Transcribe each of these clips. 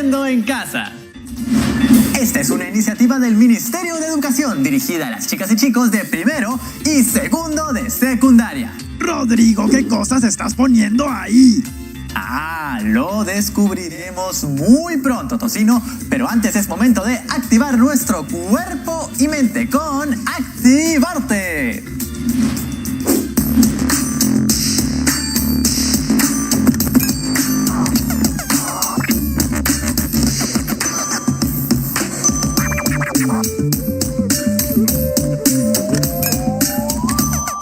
Aprendiendo en Casa. Esta es una iniciativa del Ministerio de Educación dirigida a las chicas y chicos de primero y segundo de secundaria. Rodrigo, ¿qué cosas estás poniendo ahí? Lo descubriremos muy pronto, Tocino, pero antes es momento de activar nuestro cuerpo y mente con Activarte.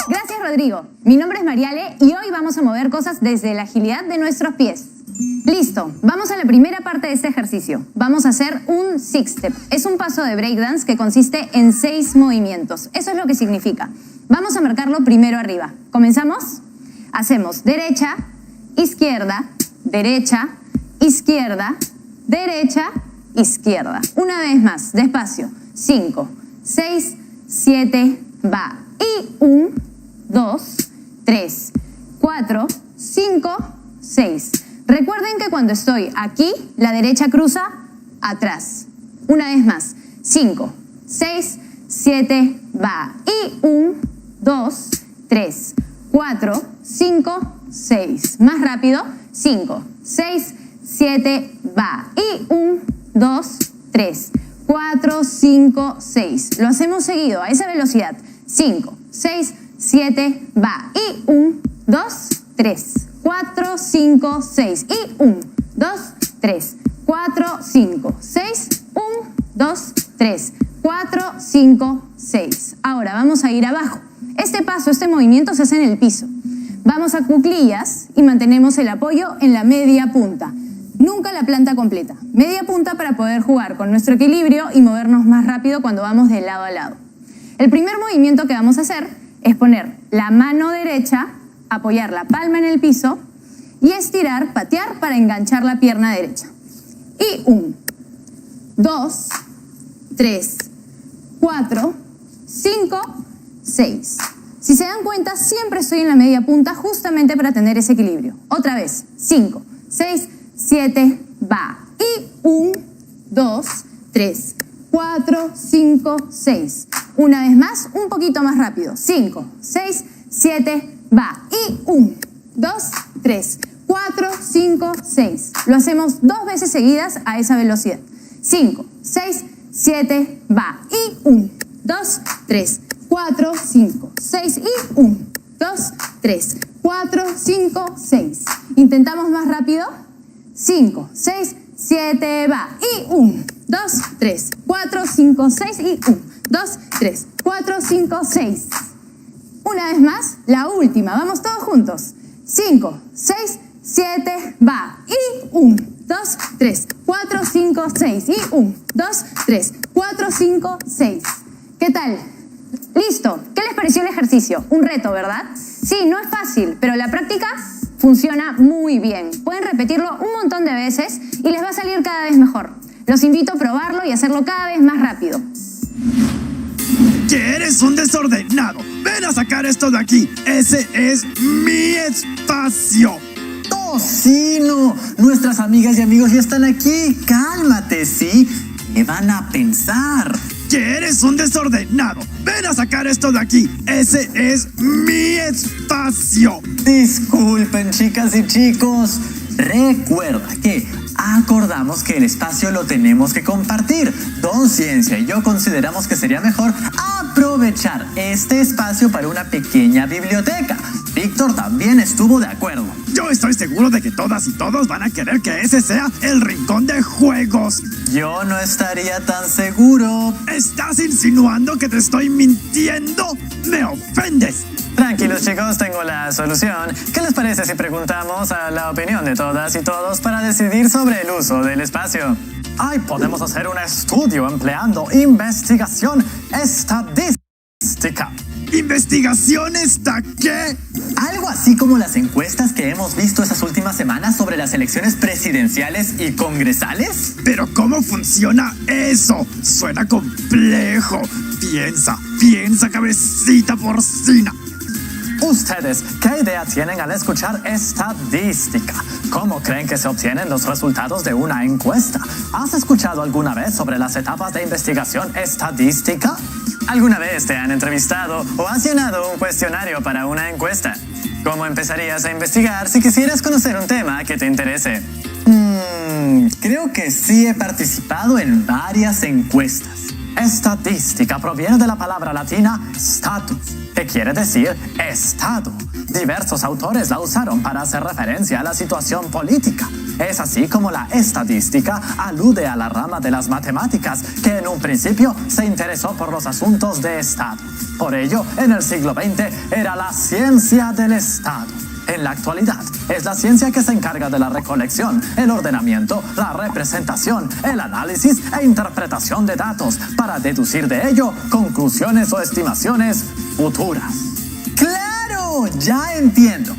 Gracias, Rodrigo. Mi nombre es Mariale y hoy vamos a mover cosas desde la agilidad de nuestros pies. Listo, vamos a la primera parte de este ejercicio. Vamos a hacer un six step. Es un paso de breakdance que consiste en 6 movimientos. Eso es lo que significa. Vamos a marcarlo primero arriba. ¿Comenzamos? Hacemos derecha, izquierda, derecha, izquierda, derecha, izquierda. Una vez más, despacio. 5, 6, 7, va. Y 1, 2, 3, 4, 5, 6. Recuerden que cuando estoy aquí, la derecha cruza atrás. Una vez más. 5, 6, 7, va. Y 1, 2, 3, 4, 5, 6. Más rápido. 5, 6, 7, va. Y 1, 2, 3, 4, 5, 6. Lo hacemos seguido a esa velocidad. 5, 6, 7, va. Y 1, 2, 3, 4, 5, 6. Y 1, 2, 3, 4, 5, 6. 1, 2, 3, 4, 5, 6. Ahora vamos a ir abajo. Este paso, este movimiento se hace en el piso. Vamos a cuclillas y mantenemos el apoyo en la media punta. Nunca la planta completa. Media punta para poder jugar con nuestro equilibrio y movernos más rápido cuando vamos de lado a lado. El primer movimiento que vamos a hacer es poner la mano derecha, apoyar la palma en el piso y estirar, patear para enganchar la pierna derecha. Y 1, 2, 3, 4, 5, 6. Si se dan cuenta, siempre estoy en la media punta justamente para tener ese equilibrio. Otra vez, 5, 6, 7, va. Y 1, 2, 3, 4, 5, 6. Una vez más, un poquito más rápido. 5, 6, 7, va. Y 1, 2, 3, 4, 5, 6. Lo hacemos 2 veces seguidas a esa velocidad. 5, 6, 7, va. Y 1, 2, 3, 4, 5, 6. Y 1, 2, 3, 4, 5, 6. Intentamos más rápido. 5, 6, 7, va. Y 1, 2, 3, 4, 5, 6. Y 1, 2, 3, 4, 5, 6. Una vez más, la última. Vamos todos juntos. 5, 6, 7, va. Y 1, 2, 3, 4, 5, 6. Y 1, 2, 3, 4, 5, 6. ¿Qué tal? ¿Listo? ¿Qué les pareció el ejercicio? Un reto, ¿verdad? Sí, no es fácil, pero la práctica funciona muy bien. Pueden repetirlo un montón de veces y les va a salir cada vez mejor. Los invito a probarlo y hacerlo cada vez más rápido. ¡Que eres un desordenado! ¡Ven a sacar esto de aquí! ¡Ese es mi espacio! Tocino, nuestras amigas y amigos ya están aquí. Cálmate, ¿sí? ¿Qué van a pensar? ¡Que eres un desordenado! ¡Ven a sacar esto de aquí! ¡Ese es mi espacio! Disculpen, chicas y chicos. Recuerda que acordamos que el espacio lo tenemos que compartir. Don Ciencia y yo consideramos que sería mejor aprovechar este espacio para una pequeña biblioteca. Víctor también estuvo de acuerdo. Yo estoy seguro de que todas y todos van a querer que ese sea el rincón de juegos. Yo no estaría tan seguro. ¿Estás insinuando que te estoy mintiendo? ¡Me ofendes! Tranquilos, chicos, tengo la solución. ¿Qué les parece si preguntamos a la opinión de todas y todos para decidir sobre el uso del espacio? Podemos hacer un estudio empleando investigación estadística. ¿Investigación está qué? Algo así como las encuestas que hemos visto esas últimas semanas sobre las elecciones presidenciales y congresales. ¿Pero cómo funciona eso? Suena complejo. Piensa, cabecita porcina. ¿Ustedes qué idea tienen al escuchar estadística? ¿Cómo creen que se obtienen los resultados de una encuesta? ¿Has escuchado alguna vez sobre las etapas de investigación estadística? ¿Alguna vez te han entrevistado o has llenado un cuestionario para una encuesta? ¿Cómo empezarías a investigar si quisieras conocer un tema que te interese? Creo que sí he participado en varias encuestas. Estadística proviene de la palabra latina status, que quiere decir estado. Diversos autores la usaron para hacer referencia a la situación política. Es así como la estadística alude a la rama de las matemáticas que en un principio se interesó por los asuntos de estado. Por ello, en el siglo XX era la ciencia del estado. En la actualidad, es la ciencia que se encarga de la recolección, el ordenamiento, la representación, el análisis e interpretación de datos para deducir de ello conclusiones o estimaciones futuras. ¡Claro! Ya entiendo.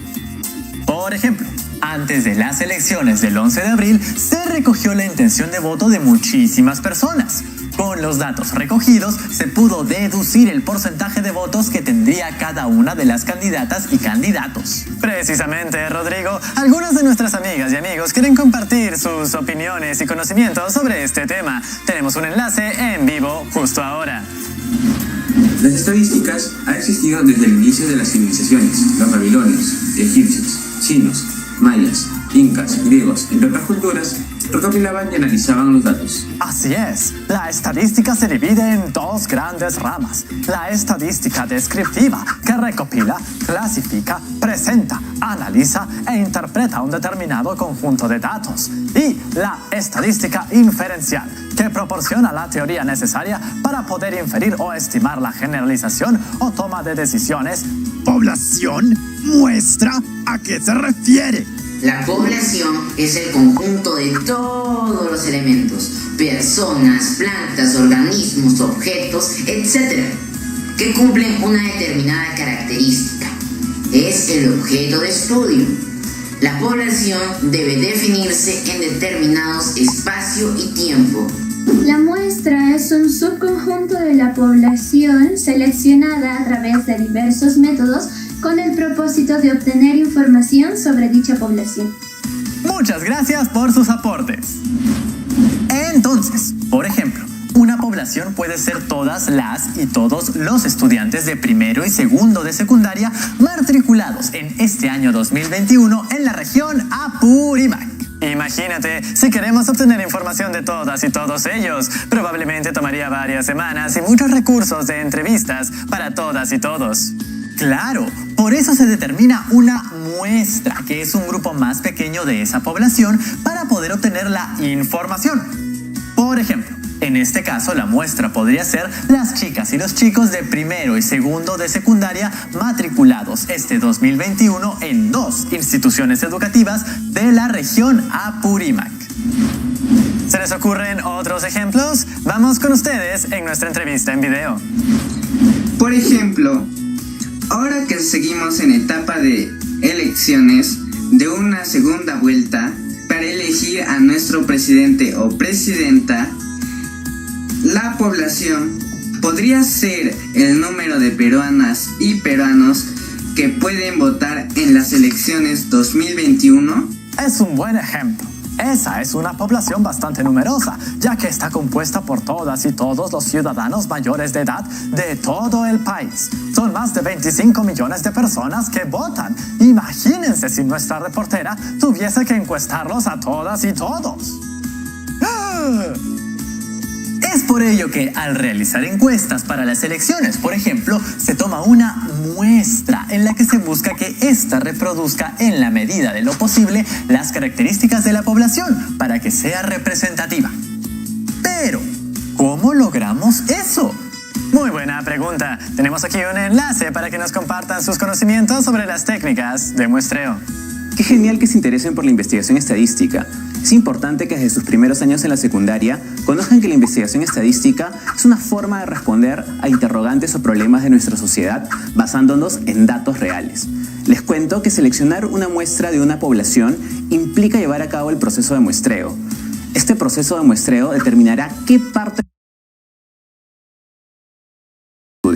Por ejemplo, antes de las elecciones del 11 de abril, se recogió la intención de voto de muchísimas personas. Con los datos recogidos, se pudo deducir el porcentaje de votos que tendría cada una de las candidatas y candidatos. Precisamente, Rodrigo, algunas de nuestras amigas y amigos quieren compartir sus opiniones y conocimientos sobre este tema. Tenemos un enlace en vivo justo ahora. Las estadísticas han existido desde el inicio de las civilizaciones. Los babilonios, egipcios, chinos, mayas, incas, griegos, entre otras culturas, recopilaban y analizaban los datos. Así es, la estadística se divide en dos grandes ramas. La estadística descriptiva, que recopila, clasifica, presenta, analiza e interpreta un determinado conjunto de datos. Y la estadística inferencial, que proporciona la teoría necesaria para poder inferir o estimar la generalización o toma de decisiones. ¿Población? ¿Muestra? ¿A qué se refiere? La población es el conjunto de todos los elementos, personas, plantas, organismos, objetos, etc., que cumplen una determinada característica. Es el objeto de estudio. La población debe definirse en determinados espacio y tiempo. La muestra es un subconjunto de la población seleccionada a través de diversos métodos con el propósito de obtener información sobre dicha población. Muchas gracias por sus aportes. Entonces, por ejemplo, una población puede ser todas las y todos los estudiantes de primero y segundo de secundaria matriculados en este año 2021 en la región Apurímac. Imagínate, si queremos obtener información de todas y todos ellos, probablemente tomaría varias semanas y muchos recursos de entrevistas para todas y todos. Claro, por eso se determina una muestra, que es un grupo más pequeño de esa población, para poder obtener la información. Por ejemplo, en este caso la muestra podría ser las chicas y los chicos de primero y segundo de secundaria matriculados este 2021 en 2 instituciones educativas de la región Apurímac. ¿Se les ocurren otros ejemplos? Vamos con ustedes en nuestra entrevista en video. Por ejemplo, ahora que seguimos en etapa de elecciones de una segunda vuelta para elegir a nuestro presidente o presidenta, la población podría ser el número de peruanas y peruanos que pueden votar en las elecciones 2021. Es un buen ejemplo. Esa es una población bastante numerosa, ya que está compuesta por todas y todos los ciudadanos mayores de edad de todo el país. Son más de 25 millones de personas que votan. Imagínense si nuestra reportera tuviese que encuestarlos a todas y todos. Es por ello que al realizar encuestas para las elecciones, por ejemplo, se toma una muestra en la que se busca que ésta reproduzca en la medida de lo posible las características de la población para que sea representativa. Pero, ¿cómo logramos eso? Muy buena pregunta. Tenemos aquí un enlace para que nos compartan sus conocimientos sobre las técnicas de muestreo. Qué genial que se interesen por la investigación estadística. Es importante que desde sus primeros años en la secundaria conozcan que la investigación estadística es una forma de responder a interrogantes o problemas de nuestra sociedad basándonos en datos reales. Les cuento que seleccionar una muestra de una población implica llevar a cabo el proceso de muestreo. Este proceso de muestreo determinará qué parte del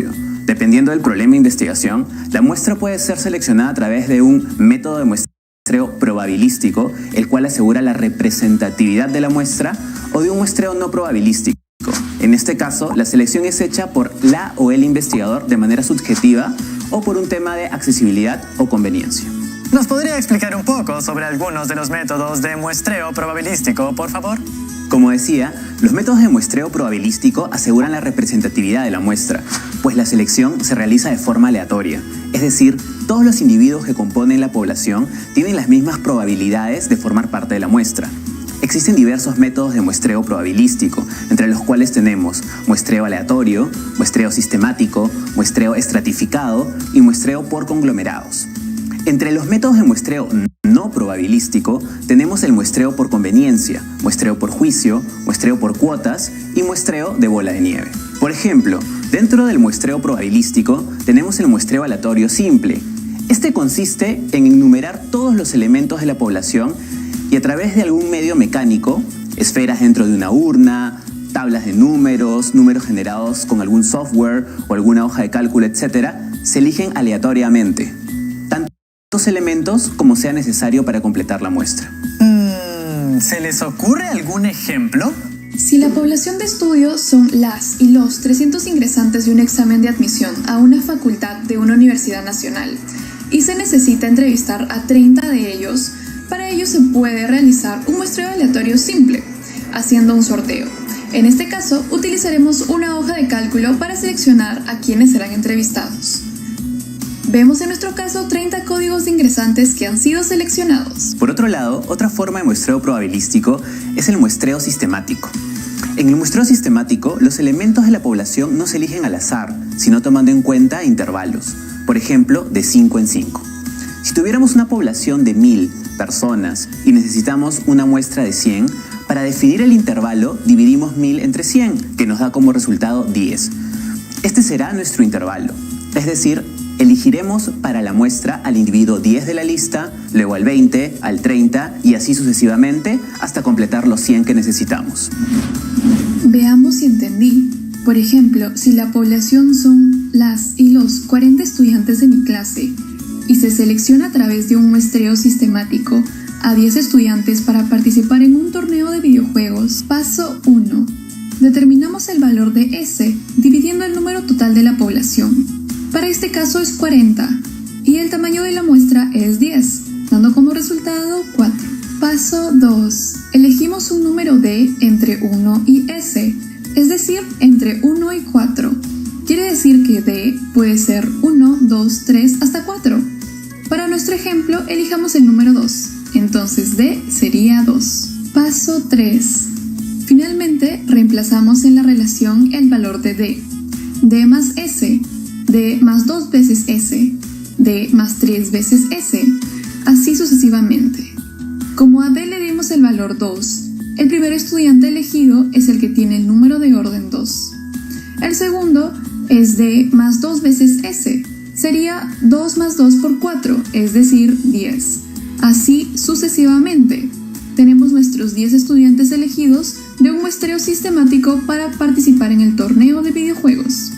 estudio. Dependiendo Dependiendo del problema de investigación, la muestra puede ser seleccionada a través de un método de muestreo probabilístico, el cual asegura la representatividad de la muestra, o de un muestreo no probabilístico. En este caso, la selección es hecha por la o el investigador de manera subjetiva o por un tema de accesibilidad o conveniencia. ¿Nos podría explicar un poco sobre algunos de los métodos de muestreo probabilístico, por favor? Como decía, los métodos de muestreo probabilístico aseguran la representatividad de la muestra, pues la selección se realiza de forma aleatoria. Es decir, todos los individuos que componen la población tienen las mismas probabilidades de formar parte de la muestra. Existen diversos métodos de muestreo probabilístico, entre los cuales tenemos muestreo aleatorio, muestreo sistemático, muestreo estratificado y muestreo por conglomerados. Entre los métodos de muestreo no probabilístico tenemos el muestreo por conveniencia, muestreo por juicio, muestreo por cuotas y muestreo de bola de nieve. Por ejemplo, dentro del muestreo probabilístico tenemos el muestreo aleatorio simple. Este consiste en enumerar todos los elementos de la población y a través de algún medio mecánico, esferas dentro de una urna, tablas de números, números generados con algún software o alguna hoja de cálculo, etc., se eligen aleatoriamente tantos elementos como sea necesario para completar la muestra. ¿Se les ocurre algún ejemplo? Si la población de estudio son las y los 300 ingresantes de un examen de admisión a una facultad de una universidad nacional y se necesita entrevistar a 30 de ellos, para ello se puede realizar un muestreo aleatorio simple, haciendo un sorteo. En este caso, utilizaremos una hoja de cálculo para seleccionar a quienes serán entrevistados. Vemos en nuestro caso 30 códigos de ingresantes que han sido seleccionados. Por otro lado, otra forma de muestreo probabilístico es el muestreo sistemático. En el muestreo sistemático, los elementos de la población no se eligen al azar, sino tomando en cuenta intervalos, por ejemplo, de 5 en 5. Si tuviéramos una población de 1000 personas y necesitamos una muestra de 100, para definir el intervalo dividimos 1000 entre 100, que nos da como resultado 10. Este será nuestro intervalo, es decir, elegiremos para la muestra al individuo 10 de la lista, luego al 20, al 30 y así sucesivamente hasta completar los 100 que necesitamos. Veamos si entendí. Por ejemplo, si la población son las y los 40 estudiantes de mi clase y se selecciona a través de un muestreo sistemático a 10 estudiantes para participar en un torneo de videojuegos, paso 1. Determinamos el valor de S dividiendo el número total de la población. Para este caso es 40 y el tamaño de la muestra es 10, dando como resultado 4. Paso 2. Elegimos un número D entre 1 y S, es decir, entre 1 y 4. Quiere decir que D puede ser 1, 2, 3 hasta 4. Para nuestro ejemplo, elijamos el número 2, entonces D sería 2. Paso 3. Finalmente, reemplazamos en la relación el valor de D. D más S, D más 2 veces S, D más 3 veces S, así sucesivamente. Como a D le dimos el valor 2, el primer estudiante elegido es el que tiene el número de orden 2. El segundo es D más 2 veces S, sería 2 más 2 por 4, es decir, 10. Así sucesivamente. Tenemos nuestros 10 estudiantes elegidos de un muestreo sistemático para participar en el torneo de videojuegos.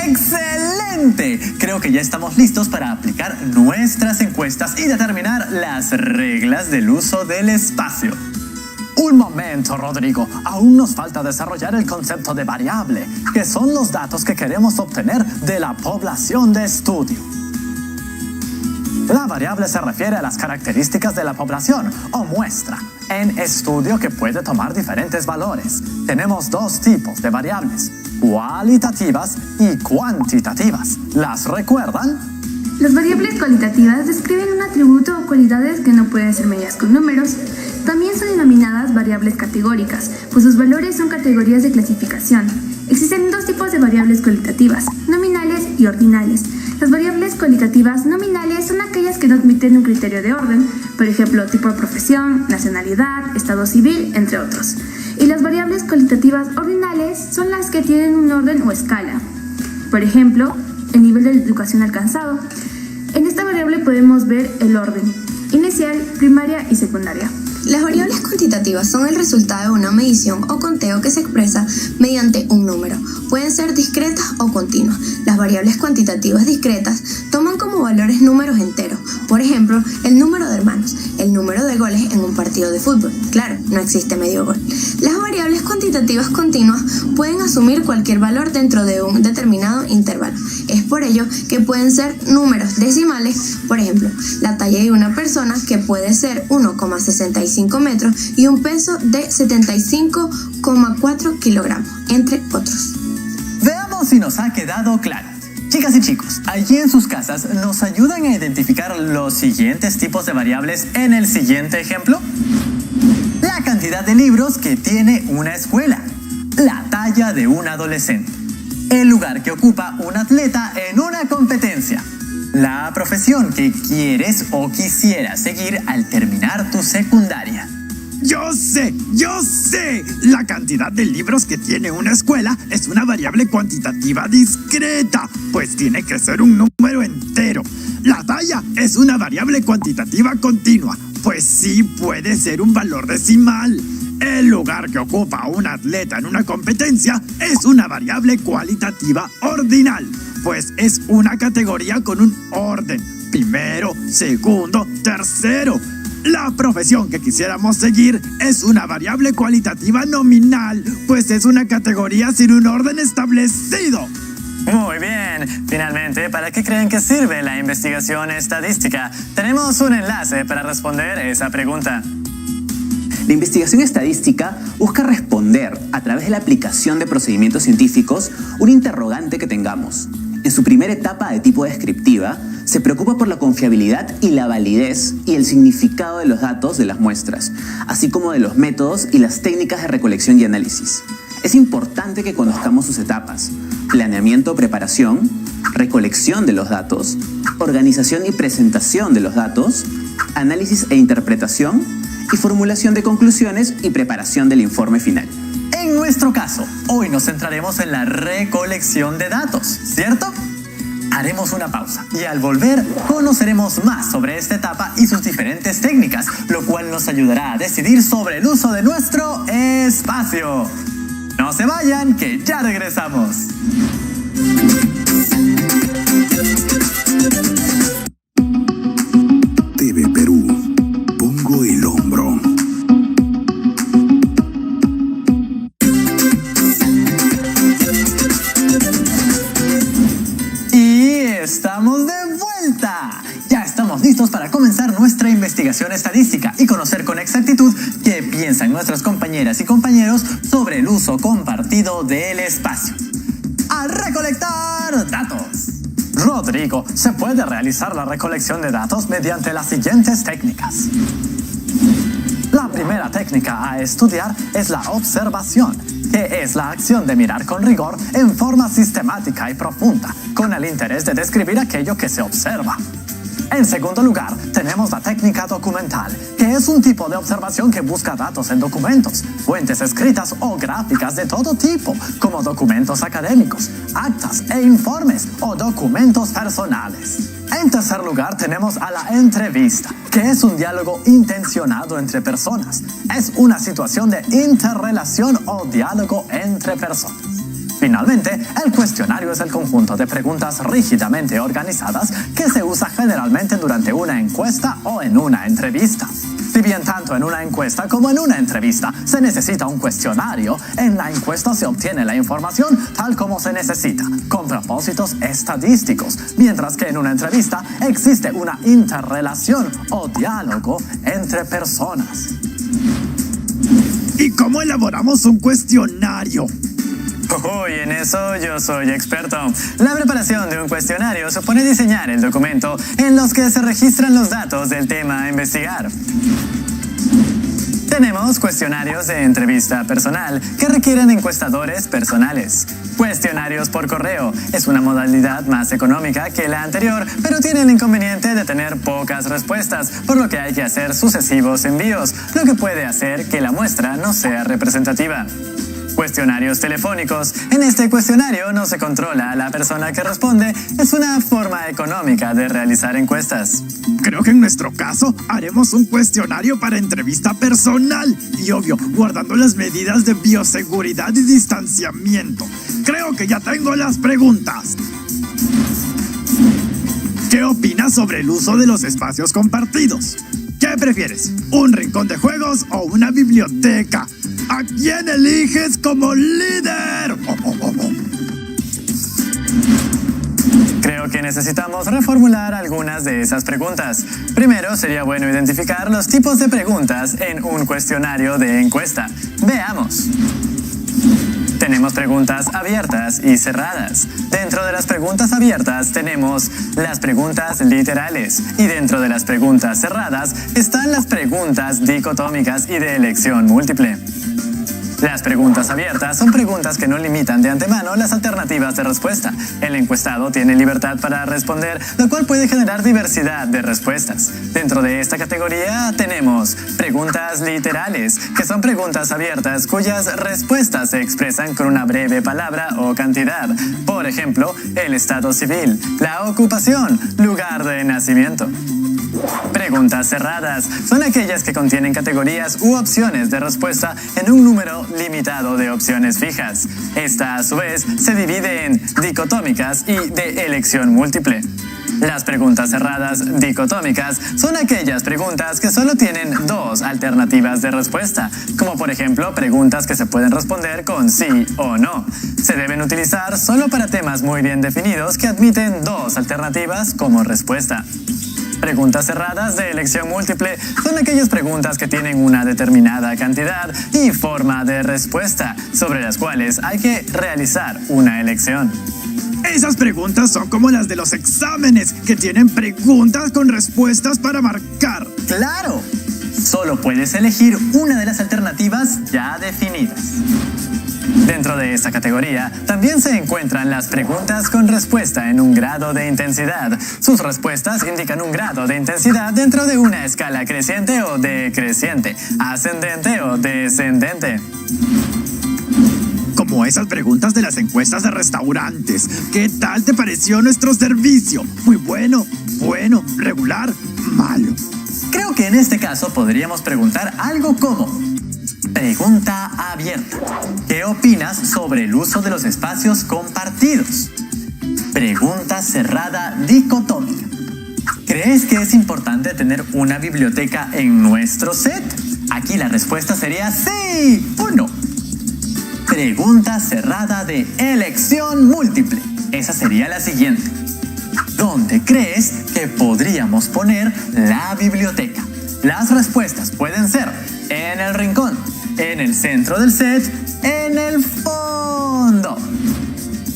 ¡Excelente! Creo que ya estamos listos para aplicar nuestras encuestas y determinar las reglas del uso del espacio. Un momento, Rodrigo. Aún nos falta desarrollar el concepto de variable, que son los datos que queremos obtener de la población de estudio. La variable se refiere a las características de la población o muestra en estudio que puede tomar diferentes valores. Tenemos dos tipos de variables, cualitativas y cuantitativas. ¿Las recuerdan? Las variables cualitativas describen un atributo o cualidades que no pueden ser medidas con números. También son denominadas variables categóricas, pues sus valores son categorías de clasificación. Existen dos tipos de variables cualitativas, nominales y ordinales. Las variables cualitativas nominales son aquellas que no admiten un criterio de orden, por ejemplo, tipo de profesión, nacionalidad, estado civil, entre otros. Y las variables cualitativas ordinales son las que tienen un orden o escala. Por ejemplo, el nivel de educación alcanzado. En esta variable podemos ver el orden, inicial, primaria y secundaria. Las variables cuantitativas son el resultado de una medición o conteo que se expresa mediante un número. Pueden ser discretas o continuas. Las variables cuantitativas discretas toman como valores números enteros. Por ejemplo, el número de hermanos, el número de goles en un partido de fútbol. Claro, no existe medio gol. Las variables cuantitativas continuas pueden asumir cualquier valor dentro de un determinado intervalo. Es por ello que pueden ser números decimales, por ejemplo, la talla de una persona, que puede ser 1,65 metros y un peso de 75,4 kilogramos, entre otros. Veamos si nos ha quedado claro. Chicas y chicos, allí en sus casas nos ayudan a identificar los siguientes tipos de variables en el siguiente ejemplo. La cantidad de libros que tiene una escuela, la talla de un adolescente, el lugar que ocupa un atleta en una competencia, la profesión que quieres o quisieras seguir al terminar tu secundaria. ¡Yo sé! La cantidad de libros que tiene una escuela es una variable cuantitativa discreta, pues tiene que ser un número entero. La talla es una variable cuantitativa continua, pues sí puede ser un valor decimal. El lugar que ocupa un atleta en una competencia es una variable cualitativa ordinal, pues es una categoría con un orden: primero, segundo, tercero. La profesión que quisiéramos seguir es una variable cualitativa nominal, pues es una categoría sin un orden establecido. Muy bien. Finalmente, ¿para qué creen que sirve la investigación estadística? Tenemos un enlace para responder esa pregunta. La investigación estadística busca responder, a través de la aplicación de procedimientos científicos, un interrogante que tengamos. En su primera etapa de tipo descriptiva, se preocupa por la confiabilidad y la validez y el significado de los datos de las muestras, así como de los métodos y las técnicas de recolección y análisis. Es importante que conozcamos sus etapas: planeamiento, preparación, recolección de los datos, organización y presentación de los datos, análisis e interpretación, y formulación de conclusiones y preparación del informe final. En nuestro caso, hoy nos centraremos en la recolección de datos, ¿cierto? Haremos una pausa y al volver conoceremos más sobre esta etapa y sus diferentes técnicas, lo cual nos ayudará a decidir sobre el uso de nuestro espacio. No se vayan, que ya regresamos. TV Perú, pongo el hombro. ¡Estamos de vuelta! Ya estamos listos para comenzar nuestra investigación estadística y conocer con exactitud qué piensan nuestras compañeras y compañeros sobre el uso compartido del espacio. ¡A recolectar datos! Rodrigo, se puede realizar la recolección de datos mediante las siguientes técnicas. La primera técnica a estudiar es la observación, que es la acción de mirar con rigor en forma sistemática y profunda, con el interés de describir aquello que se observa. En segundo lugar, tenemos la técnica documental, que es un tipo de observación que busca datos en documentos, fuentes escritas o gráficas de todo tipo, como documentos académicos, actas e informes o documentos personales. En tercer lugar, tenemos a la entrevista, que es un diálogo intencionado entre personas. Es una situación de interrelación o diálogo entre personas. Finalmente, el cuestionario es el conjunto de preguntas rígidamente organizadas que se usa generalmente durante una encuesta o en una entrevista. Si bien tanto en una encuesta como en una entrevista se necesita un cuestionario, en la encuesta se obtiene la información tal como se necesita, con propósitos estadísticos, mientras que en una entrevista existe una interrelación o diálogo entre personas. ¿Y cómo elaboramos un cuestionario? Uy, en eso yo soy experto. La preparación de un cuestionario supone diseñar el documento en los que se registran los datos del tema a investigar. Tenemos cuestionarios de entrevista personal que requieren encuestadores personales. Cuestionarios por correo es una modalidad más económica que la anterior, pero tiene el inconveniente de tener pocas respuestas, por lo que hay que hacer sucesivos envíos, lo que puede hacer que la muestra no sea representativa. Cuestionarios telefónicos. En este cuestionario no se controla a la persona que responde. Es una forma económica de realizar encuestas. Creo que en nuestro caso haremos un cuestionario para entrevista personal y obvio, guardando las medidas de bioseguridad y distanciamiento. Creo que ya tengo las preguntas. ¿Qué opinas sobre el uso de los espacios compartidos? ¿Qué prefieres? ¿Un rincón de juegos o una biblioteca? ¿A quién eliges como líder? Creo que necesitamos reformular algunas de esas preguntas. Primero, sería bueno identificar los tipos de preguntas en un cuestionario de encuesta. Veamos. Tenemos preguntas abiertas y cerradas. Dentro de las preguntas abiertas tenemos las preguntas literales y dentro de las preguntas cerradas están las preguntas dicotómicas y de elección múltiple. Las preguntas abiertas son preguntas que no limitan de antemano las alternativas de respuesta. El encuestado tiene libertad para responder, lo cual puede generar diversidad de respuestas. Dentro de esta categoría tenemos preguntas literales, que son preguntas abiertas cuyas respuestas se expresan con una breve palabra o cantidad. Por ejemplo, el estado civil, la ocupación, lugar de nacimiento. Preguntas cerradas son aquellas que contienen categorías u opciones de respuesta en un número limitado de opciones fijas. Esta, a su vez, se divide en dicotómicas y de elección múltiple. Las preguntas cerradas dicotómicas son aquellas preguntas que solo tienen dos alternativas de respuesta, como por ejemplo preguntas que se pueden responder con sí o no. Se deben utilizar solo para temas muy bien definidos que admiten dos alternativas como respuesta. Preguntas cerradas de elección múltiple son aquellas preguntas que tienen una determinada cantidad y forma de respuesta, sobre las cuales hay que realizar una elección. Esas preguntas son como las de los exámenes, que tienen preguntas con respuestas para marcar. ¡Claro! Solo puedes elegir una de las alternativas ya definidas. Dentro de esta categoría también se encuentran las preguntas con respuesta en un grado de intensidad. Sus respuestas indican un grado de intensidad dentro de una escala creciente o decreciente, ascendente o descendente. Como esas preguntas de las encuestas de restaurantes. ¿Qué tal te pareció nuestro servicio? Muy bueno, bueno, regular, malo. Creo que en este caso podríamos preguntar algo como: pregunta abierta. ¿Qué opinas sobre el uso de los espacios compartidos? Pregunta cerrada dicotómica. ¿Crees que es importante tener una biblioteca en nuestro set? Aquí la respuesta sería sí o no. Pregunta cerrada de elección múltiple. Esa sería la siguiente. ¿Dónde crees que podríamos poner la biblioteca? Las respuestas pueden ser en el rincón, en el centro del set, en el fondo.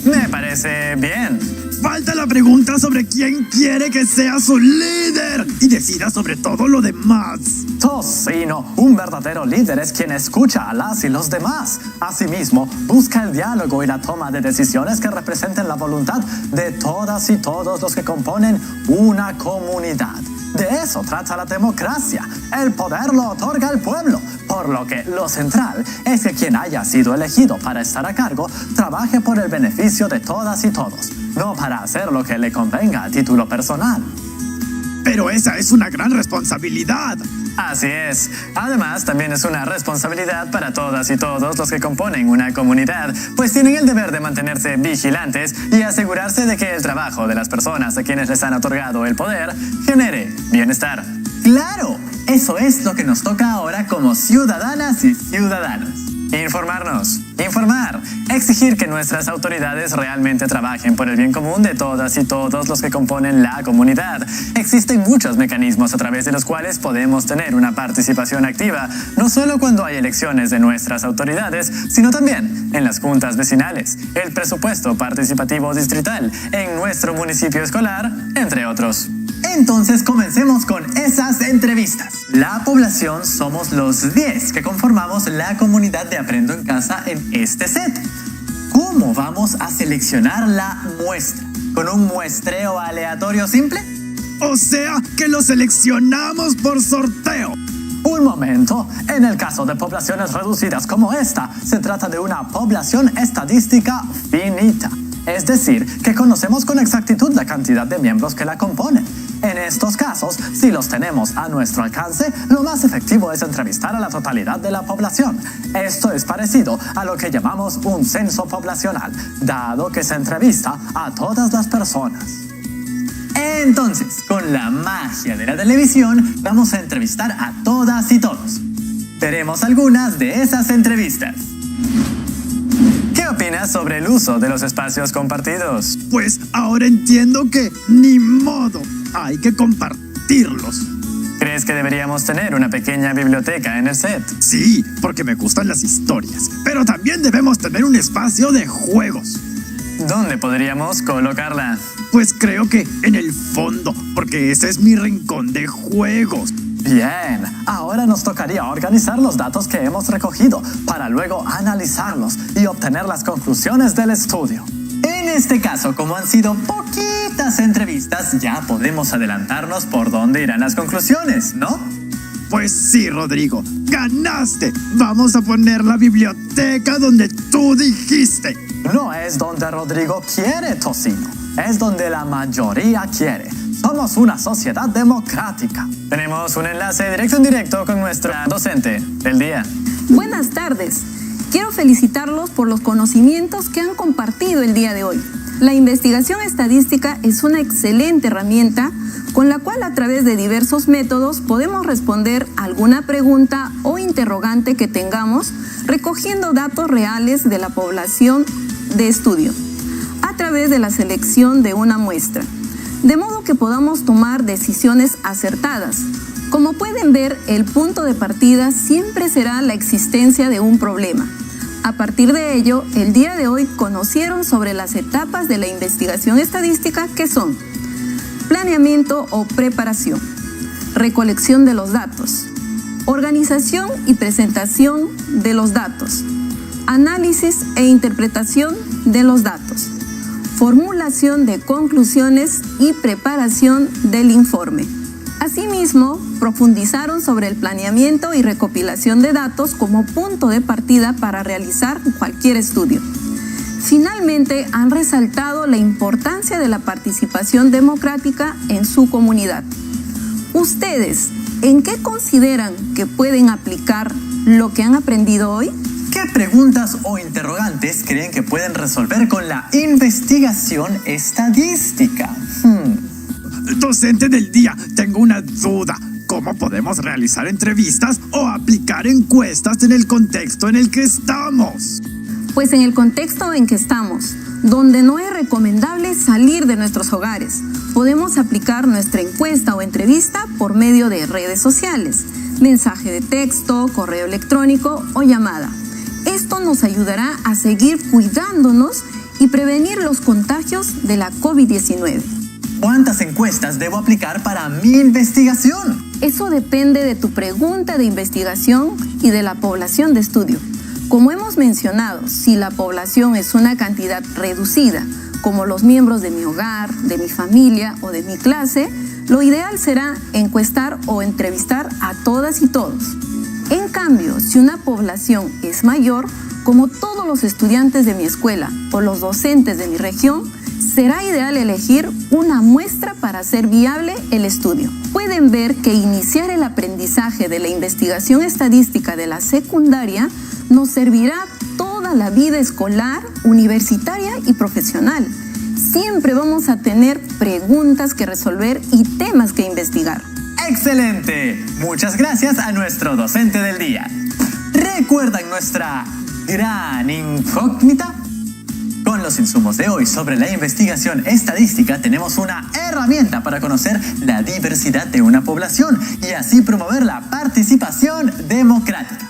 Me parece bien. Falta la pregunta sobre quién quiere que sea su líder y decida sobre todo lo demás. Tocino, un verdadero líder es quien escucha a las y los demás. Asimismo, busca el diálogo y la toma de decisiones que representen la voluntad de todas y todos los que componen una comunidad. De eso trata la democracia. El poder lo otorga el pueblo, por lo que lo central es que quien haya sido elegido para estar a cargo trabaje por el beneficio de todas y todos, no para hacer lo que le convenga a título personal. Pero esa es una gran responsabilidad. Así es. Además, también es una responsabilidad para todas y todos los que componen una comunidad, pues tienen el deber de mantenerse vigilantes y asegurarse de que el trabajo de las personas a quienes les han otorgado el poder genere bienestar. ¡Claro! Eso es lo que nos toca ahora como ciudadanas y ciudadanos. Informarnos, informar, exigir que nuestras autoridades realmente trabajen por el bien común de todas y todos los que componen la comunidad. Existen muchos mecanismos a través de los cuales podemos tener una participación activa, no solo cuando hay elecciones de nuestras autoridades, sino también en las juntas vecinales, el presupuesto participativo distrital, en nuestro municipio escolar, entre otros. Entonces comencemos con esas entrevistas. La población somos los 10 que conformamos la comunidad de Aprendo en Casa en este set. ¿Cómo vamos a seleccionar la muestra? ¿Con un muestreo aleatorio simple? O sea, que lo seleccionamos por sorteo. Un momento, en el caso de poblaciones reducidas como esta, se trata de una población estadística finita. Es decir, que conocemos con exactitud la cantidad de miembros que la componen. En estos casos, si los tenemos a nuestro alcance, lo más efectivo es entrevistar a la totalidad de la población. Esto es parecido a lo que llamamos un censo poblacional, dado que se entrevista a todas las personas. Entonces, con la magia de la televisión, vamos a entrevistar a todas y todos. Veremos algunas de esas entrevistas. ¿Qué opinas sobre el uso de los espacios compartidos? Pues ahora entiendo que ni modo, hay que compartirlos. ¿Crees que deberíamos tener una pequeña biblioteca en el set? Sí, porque me gustan las historias, pero también debemos tener un espacio de juegos. ¿Dónde podríamos colocarla? Pues creo que en el fondo, porque ese es mi rincón de juegos. Bien, ahora nos tocaría organizar los datos que hemos recogido para luego analizarlos y obtener las conclusiones del estudio. En este caso, como han sido poquitas entrevistas, ya podemos adelantarnos por dónde irán las conclusiones, ¿no? Pues sí, Rodrigo, ganaste. Vamos a poner la biblioteca donde tú dijiste. No es donde Rodrigo quiere, Tocino. Es donde la mayoría quiere. Somos una sociedad democrática. Tenemos un enlace directo en directo con nuestra docente del día. Buenas tardes. Quiero felicitarlos por los conocimientos que han compartido el día de hoy. La investigación estadística es una excelente herramienta con la cual a través de diversos métodos podemos responder alguna pregunta o interrogante que tengamos recogiendo datos reales de la población de estudio a través de la selección de una muestra, de modo que podamos tomar decisiones acertadas. Como pueden ver, el punto de partida siempre será la existencia de un problema. A partir de ello, el día de hoy conocieron sobre las etapas de la investigación estadística que son planeamiento o preparación, recolección de los datos, organización y presentación de los datos, análisis e interpretación de los datos, formulación de conclusiones y preparación del informe. Asimismo, profundizaron sobre el planeamiento y recopilación de datos como punto de partida para realizar cualquier estudio. Finalmente, han resaltado la importancia de la participación democrática en su comunidad. ¿Ustedes en qué consideran que pueden aplicar lo que han aprendido hoy? ¿Qué preguntas o interrogantes creen que pueden resolver con la investigación estadística? Docente del día, tengo una duda. ¿Cómo podemos realizar entrevistas o aplicar encuestas en el contexto en el que estamos? Pues en el contexto en que estamos, donde no es recomendable salir de nuestros hogares, podemos aplicar nuestra encuesta o entrevista por medio de redes sociales, mensaje de texto, correo electrónico o llamada. Esto nos ayudará a seguir cuidándonos y prevenir los contagios de la COVID-19. ¿Cuántas encuestas debo aplicar para mi investigación? Eso depende de tu pregunta de investigación y de la población de estudio. Como hemos mencionado, si la población es una cantidad reducida, como los miembros de mi hogar, de mi familia o de mi clase, lo ideal será encuestar o entrevistar a todas y todos. En cambio, si una población es mayor, como todos los estudiantes de mi escuela o los docentes de mi región, será ideal elegir una muestra para hacer viable el estudio. Pueden ver que iniciar el aprendizaje de la investigación estadística de la secundaria nos servirá toda la vida escolar, universitaria y profesional. Siempre vamos a tener preguntas que resolver y temas que investigar. ¡Excelente! Muchas gracias a nuestro docente del día. ¿Recuerdan nuestra gran incógnita? Con los insumos de hoy sobre la investigación estadística tenemos una herramienta para conocer la diversidad de una población y así promover la participación democrática.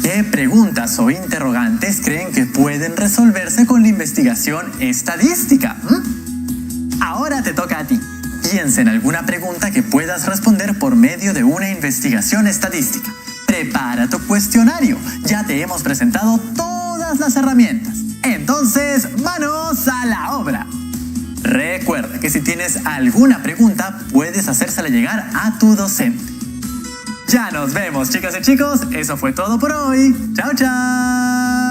¿Qué preguntas o interrogantes creen que pueden resolverse con la investigación estadística? Ahora te toca a ti. Piensa en alguna pregunta que puedas responder por medio de una investigación estadística. Prepara tu cuestionario. Ya te hemos presentado todas las herramientas. Entonces, manos a la obra. Recuerda que si tienes alguna pregunta, puedes hacérsela llegar a tu docente. Ya nos vemos, chicas y chicos. Eso fue todo por hoy. Chao, chao.